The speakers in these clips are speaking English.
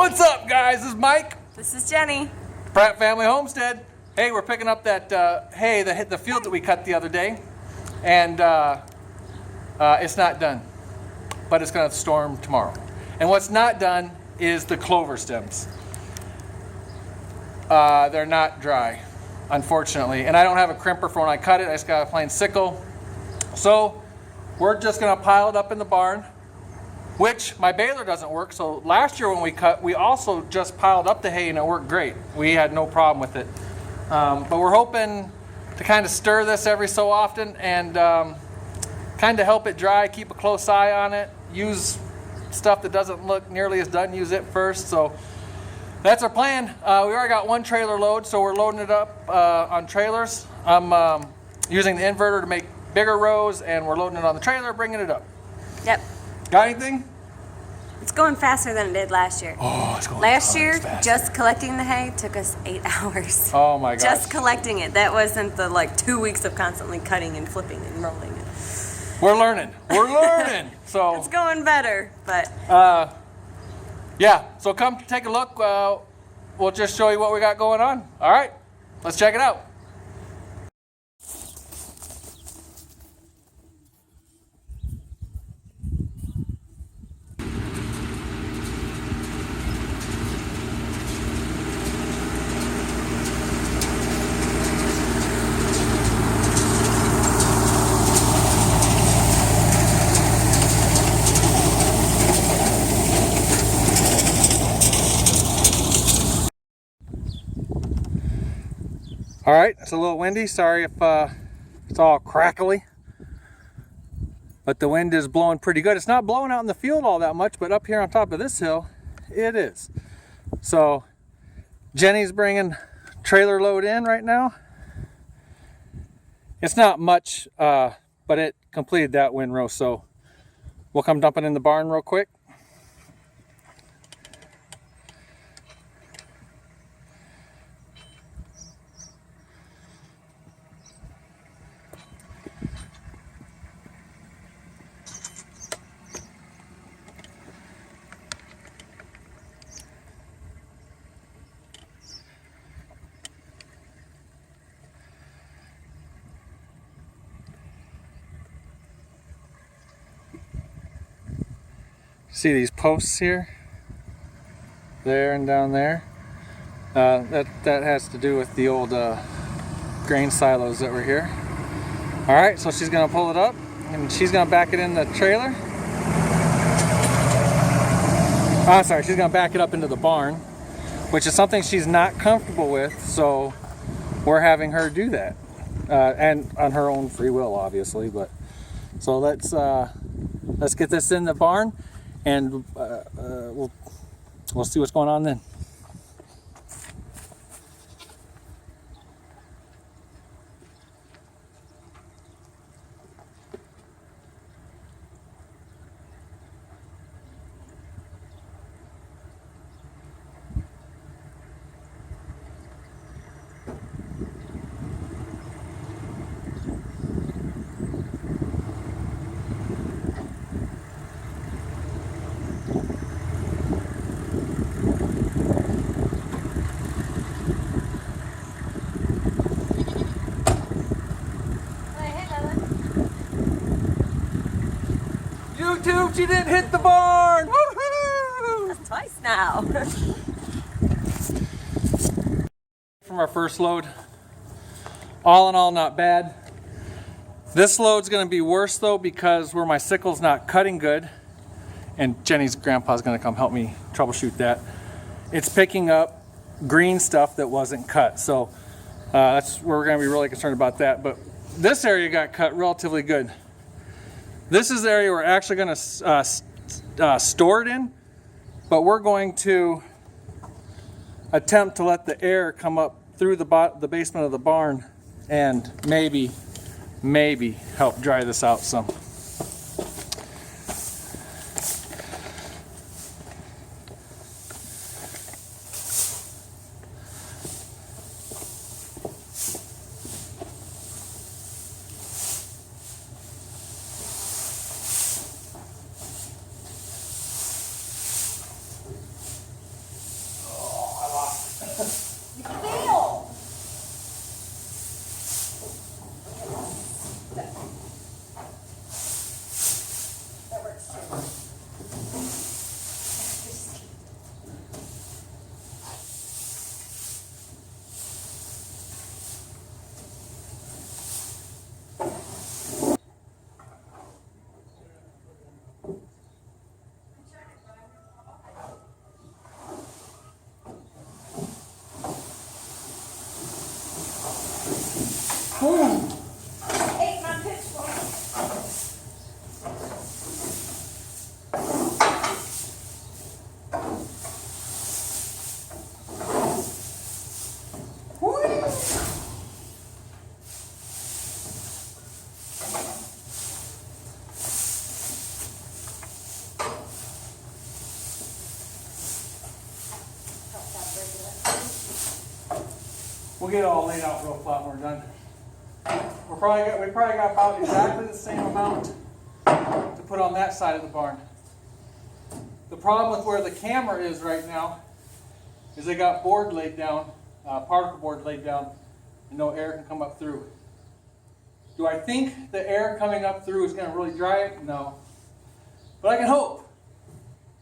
What's up, guys? This is Mike. This is Jenny. Pratt Family Homestead. Hey, we're picking up that hay that hit the field that we cut the other day, and it's not done, but it's going to storm tomorrow. And what's not done is the clover stems. They're not dry, unfortunately, and I don't have a crimper for when I cut it. I just got a plain sickle. So we're just going to pile it up in the barn, which my baler doesn't work. So last year when we cut, we also just piled up the hay and it worked great. We had no problem with it. But we're hoping to kind of stir this every so often and kind of help it dry, keep a close eye on it, use stuff that doesn't look nearly as done, use it first. So that's our plan. We already got one trailer load, so we're loading it up on trailers. I'm using the inverter to make bigger rows, and we're loading it on the trailer, bringing it up. Yep. Got anything? It's going faster than it did last year. Oh, it's going last year, faster. Just collecting the hay took us 8 hours. Oh my gosh. Just collecting it. That wasn't the 2 weeks of constantly cutting and flipping and rolling it. We're learning. We're learning. So it's going better, but yeah. So come take a look. We'll just show you what we got going on. All right, let's check it out. All right, it's a little windy. Sorry if it's all crackly, but the wind is blowing pretty good. It's not blowing out in the field all that much, but up here on top of this hill, it is. So Jenny's bringing trailer load in right now. It's not much, but it completed that windrow, so we'll come dump it in the barn real quick. See these posts here, there and down there? That has to do with the old grain silos that were here. All right, so she's gonna pull it up and she's gonna back it in the trailer. Oh, sorry, she's gonna back it up into the barn, which is something she's not comfortable with, so we're having her do that. And on her own free will, obviously, but so let's get this in the barn. And we'll see what's going on then. YouTube, she didn't hit the barn! Woohoo! that's twice now. From our first load, all in all, not bad. This load's gonna be worse though because where my sickle's not cutting good, and Jenny's grandpa's gonna come help me troubleshoot that. It's picking up green stuff that wasn't cut, so that's where we're gonna be really concerned about that. But this area got cut relatively good. This is the area we're actually going to store it in, but we're going to attempt to let the air come up through the basement of the barn and maybe help dry this out some. Hey, my pitchfork. We'll get it all laid out real flat when we're done. We probably got about exactly the same amount to put on that side of the barn. The problem with where the camera is right now is they got board laid down, particle board laid down, and no air can come up through. Do I think the air coming up through is going to really dry it? No. But I can hope.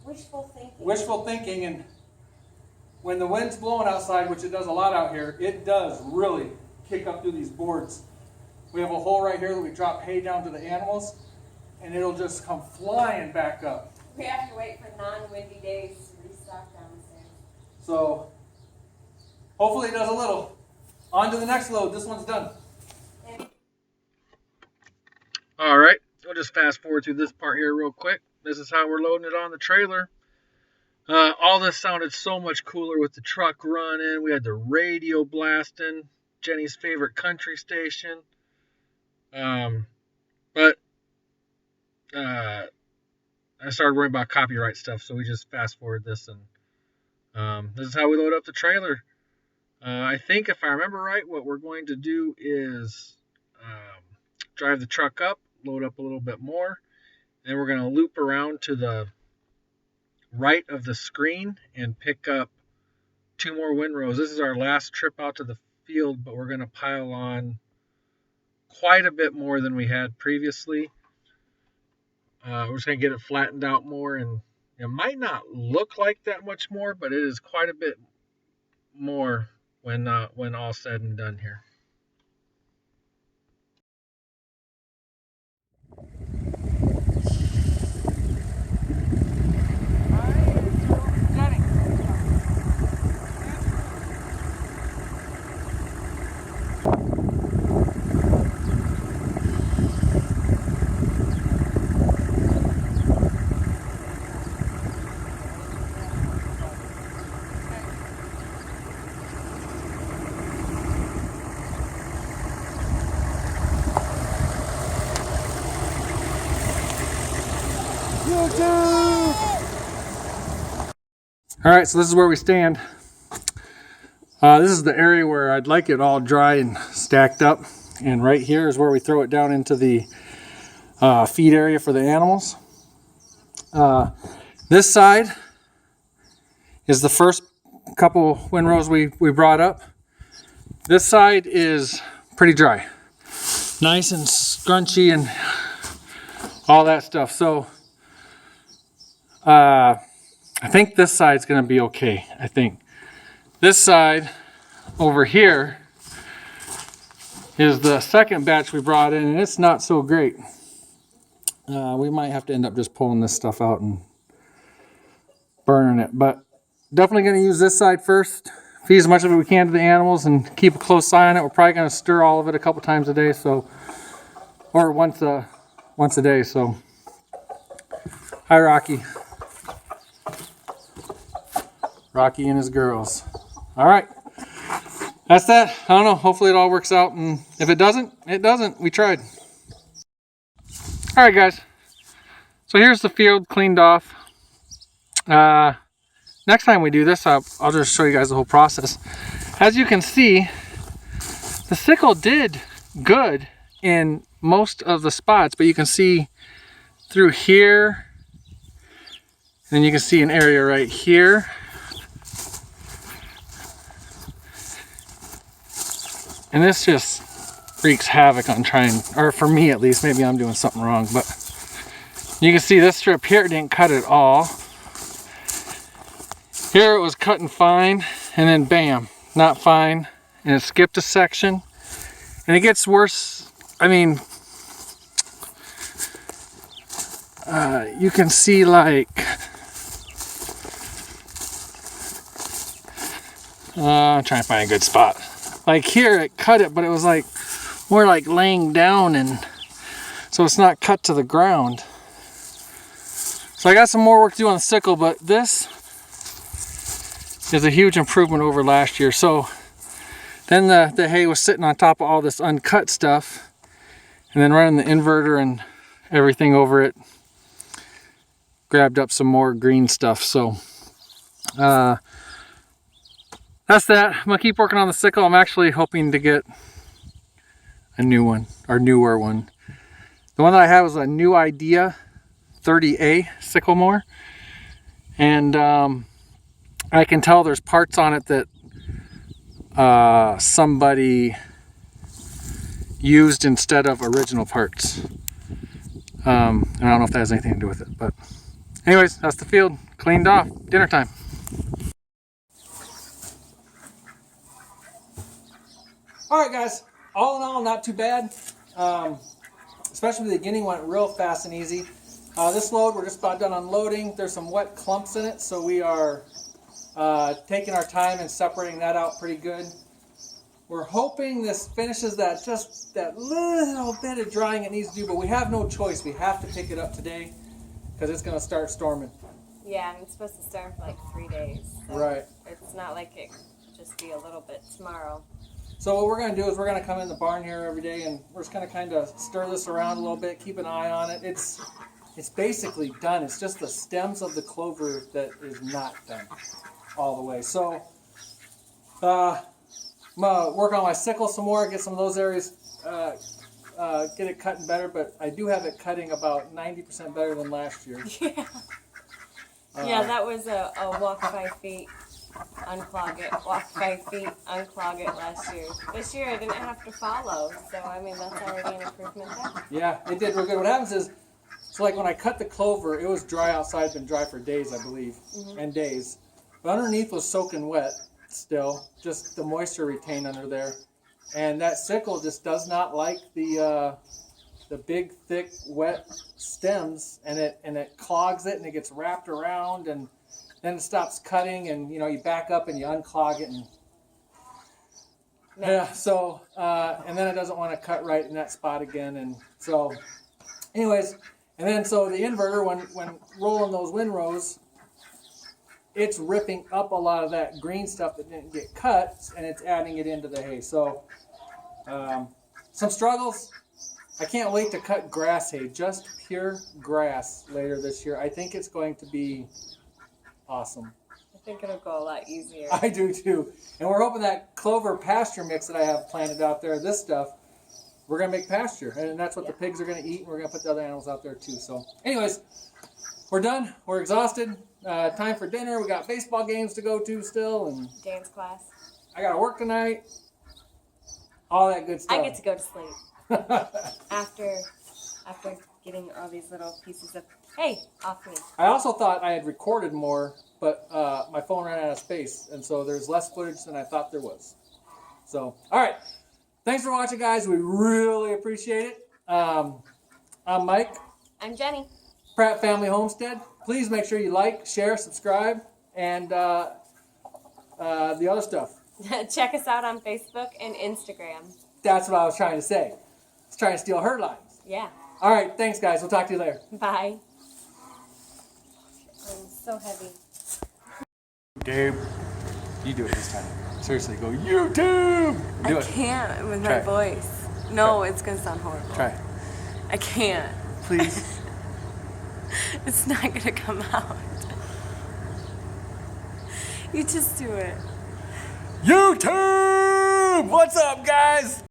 Wishful thinking. Wishful thinking, and when the wind's blowing outside, which it does a lot out here, it does really kick up through these boards. We have a hole right here that we drop hay down to the animals, and it'll just come flying back up. We have to wait for non-windy days to restock downstairs. So, hopefully it does a little. On to the next load. This one's done. All right, we'll just fast forward through this part here real quick. This is how we're loading it on the trailer. All this sounded so much cooler with the truck running. We had the radio blasting, Jenny's favorite country station. But I started worrying about copyright stuff, so we just fast forward this, and this is how we load up the trailer. I think if I remember right, what we're going to do is drive the truck up, load up a little bit more, and then we're going to loop around to the right of the screen and pick up 2 more windrows. This is our last trip out to the field, but we're going to pile on quite a bit more than we had previously. We're just going to get it flattened out more, and it might not look like that much more, but it is quite a bit more when all said and done here. All right, so this is where we stand. This is the area where I'd like it all dry and stacked up. And right here is where we throw it down into the feed area for the animals. This side is the first couple windrows we brought up. This side is pretty dry. Nice and scrunchy and all that stuff. So I think this side's going to be okay. I think this side over here is the second batch we brought in, and it's not so great. We might have to end up just pulling this stuff out and burning it, but definitely going to use this side first. Feed as much of it we can to the animals and keep a close eye on it. We're probably going to stir all of it a couple times a day, or once a day. So, hi Rocky. Rocky and his girls. All right, that's that. I don't know. Hopefully it all works out, and if it doesn't, it doesn't. We tried. All right, guys. So here's the field cleaned off. Next time we do this, I'll just show you guys the whole process. As you can see, the sickle did good in most of the spots, but you can see through here, and you can see an area right here. And this just wreaks havoc on trying, or for me at least, maybe I'm doing something wrong, but you can see this strip here didn't cut at all. Here it was cutting fine, and then bam, not fine, and it skipped a section. And it gets worse. I mean, you can see like, I'm trying to find a good spot. Like here it cut it, but it was like more like laying down, and so it's not cut to the ground. So I got some more work to do on the sickle, but this is a huge improvement over last year. So then the hay was sitting on top of all this uncut stuff, and then running the inverter and everything over it grabbed up some more green stuff. So that's that. I'm gonna keep working on the sickle. I'm actually hoping to get a new one, or newer one. The one that I have is a New Idea 30A sickle mower, and I can tell there's parts on it that somebody used instead of original parts. And I don't know if that has anything to do with it, but anyways, that's the field cleaned off. Dinner time. All right, guys. All in all, not too bad. Especially the beginning went real fast and easy. This load, we're just about done unloading. There's some wet clumps in it, so we are taking our time and separating that out pretty good. We're hoping this finishes that little bit of drying it needs to do, but we have no choice. We have to pick it up today because it's going to start storming. Yeah, and it's supposed to storm for like 3 days. So right. It's not like it could just be a little bit tomorrow. So what we're going to do is we're going to come in the barn here every day, and we're just going to kind of stir this around a little bit, keep an eye on it. It's basically done. It's just the stems of the clover that is not done all the way. So I'm going to work on my sickle some more, get some of those areas, get it cutting better, but I do have it cutting about 90% better than last year. Yeah. Yeah, that was a walk 5 feet, unclog it, walk 5 feet, unclog it last year. This year I didn't have to follow, so I mean that's already an improvement there. Yeah, it did real good. What happens is, so like when I cut the clover, it was dry outside, been dry for days, I believe, and days. But underneath was soaking wet still, just the moisture retained under there. And that sickle just does not like the big, thick, wet stems, and it clogs it, and it gets wrapped around, and then it stops cutting, and you back up and you unclog it, and yeah. So and then it doesn't want to cut right in that spot again, and so, anyways, and then so the inverter, when rolling those windrows, it's ripping up a lot of that green stuff that didn't get cut, and it's adding it into the hay. So some struggles. I can't wait to cut grass hay, just pure grass, later this year. I think it's going to be awesome. I think it'll go a lot easier. I do too. And we're hoping that clover pasture mix that I have planted out there, this stuff, we're going to make pasture. And that's what the pigs are going to eat, and we're going to put the other animals out there too. So anyways, we're done. We're exhausted. Time for dinner. We got baseball games to go to still, and dance class. I got to work tonight. All that good stuff. I get to go to sleep. after getting all these little pieces of hay off me. I also thought I had recorded more, but my phone ran out of space, and so there's less footage than I thought there was. So, all right. Thanks for watching, guys. We really appreciate it. I'm Mike. I'm Jenny. Pratt Family Homestead. Please make sure you like, share, subscribe, and the other stuff. Check us out on Facebook and Instagram. That's what I was trying to say. I was trying to steal her lines. Yeah. All right. Thanks, guys. We'll talk to you later. Bye. I'm so heavy. Gabe, you do it this time. Seriously, go YouTube. Do I it. can't with Try my it. voice. No, Try. it's going to sound horrible. Try. I can't. Please. It's not going to come out. You just do it. YouTube! What's up, guys?